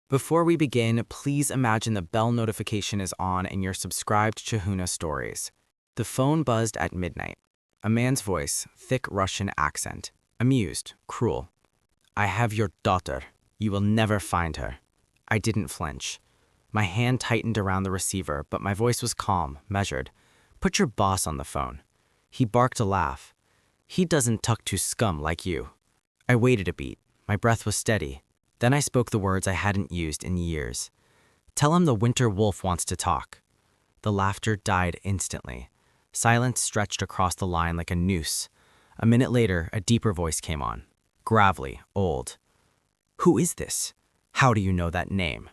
Before we begin, please imagine the bell notification is on and you're subscribed to Huna Stories. The phone buzzed at midnight. A man's voice, thick Russian accent. Amused, cruel. "I have your daughter. You will never find her." I didn't flinch. My hand tightened around the receiver, but my voice was calm, measured. "Put your boss on the phone." He barked a laugh. "He doesn't talk to SCUM like you." I waited a beat. My breath was steady. Then I spoke the words I hadn't used in years. "Tell him the winter wolf wants to talk." The laughter died instantly. Silence stretched across the line like a noose. A minute later, a deeper voice came on. Gravelly, old. "Who is this? How do you know that name?"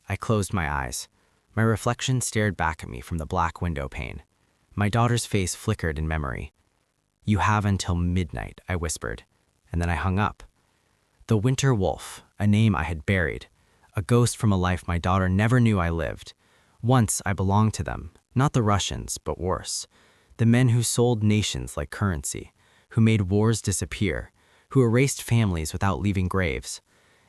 I closed my eyes. My reflection stared back at me from the black window pane. My daughter's face flickered in memory. "You have until midnight," I whispered, and then I hung up. The winter wolf, a name I had buried, a ghost from a life my daughter never knew I lived. Once I belonged to them, not the Russians, but worse. The men who sold nations like currency, who made wars disappear, who erased families without leaving graves.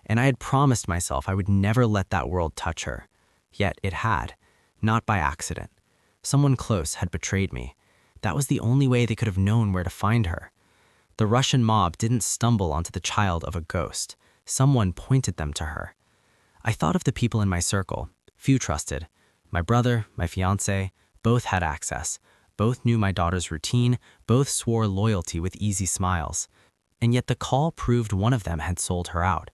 And I had promised myself I would never let that world touch her. Yet it had, not by accident. Someone close had betrayed me. That was the only way they could have known where to find her. The Russian mob didn't stumble onto the child of a ghost. Someone pointed them to her. I thought of the people in my circle. Few trusted. My brother, my fiancé, both had access. Both knew my daughter's routine. Both swore loyalty with easy smiles. And yet the call proved one of them had sold her out.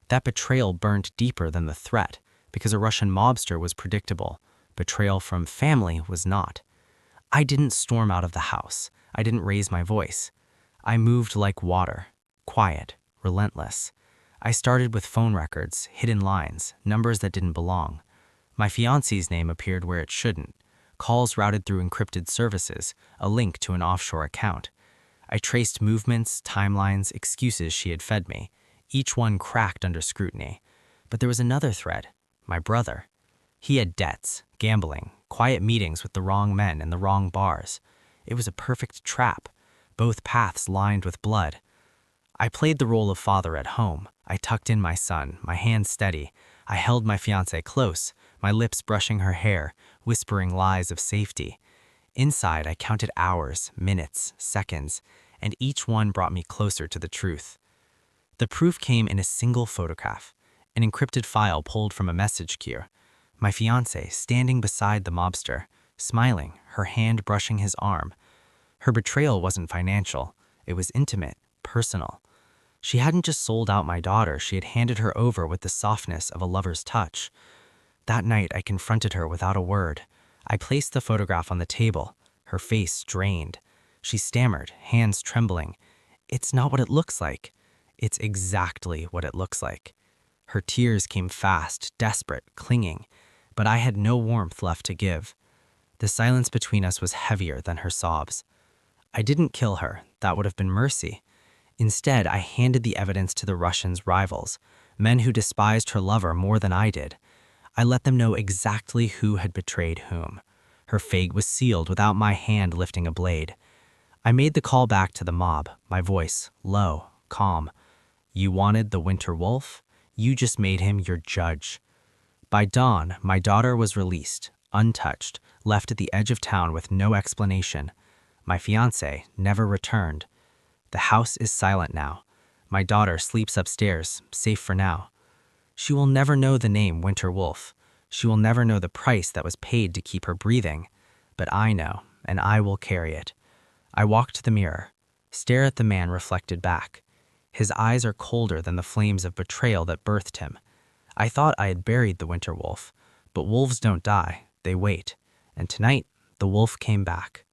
That betrayal burned deeper than the threat, because a Russian mobster was predictable. Betrayal from family was not. I didn't storm out of the house. I didn't raise my voice. I moved like water, quiet, relentless. I started with phone records, hidden lines, numbers that didn't belong. My fiancé's name appeared where it shouldn't. Calls routed through encrypted services, a link to an offshore account. I traced movements, timelines, excuses she had fed me. Each one cracked under scrutiny. But there was another thread, my brother. He had debts, gambling, quiet meetings with the wrong men in the wrong bars. It was a perfect trap. Both paths lined with blood. I played the role of father at home. I tucked in my son, my hands steady. I held my fiancée close, my lips brushing her hair, whispering lies of safety. Inside, I counted hours, minutes, seconds, and each one brought me closer to the truth. The proof came in a single photograph, an encrypted file pulled from a message queue. My fiancée standing beside the mobster, smiling, her hand brushing his arm. Her betrayal wasn't financial. It was intimate, personal. She hadn't just sold out my daughter, she had handed her over with the softness of a lover's touch. That night, I confronted her without a word. I placed the photograph on the table, her face drained. She stammered, hands trembling. "It's not what it looks like." "It's exactly what it looks like." Her tears came fast, desperate, clinging, but I had no warmth left to give. The silence between us was heavier than her sobs. I didn't kill her. That would have been mercy. Instead, I handed the evidence to the Russians' rivals, men who despised her lover more than I did. I let them know exactly who had betrayed whom. Her fate was sealed without my hand lifting a blade. I made the call back to the mob, my voice low, calm. "You wanted the winter wolf? You just made him your judge." By dawn, my daughter was released, untouched, left at the edge of town with no explanation. My fiancé never returned. The house is silent now. My daughter sleeps upstairs, safe for now. She will never know the name Winter Wolf. She will never know the price that was paid to keep her breathing. But I know, and I will carry it. I walk to the mirror, stare at the man reflected back. His eyes are colder than the flames of betrayal that birthed him. I thought I had buried the winter wolf, but wolves don't die, they wait. And tonight, the wolf came back.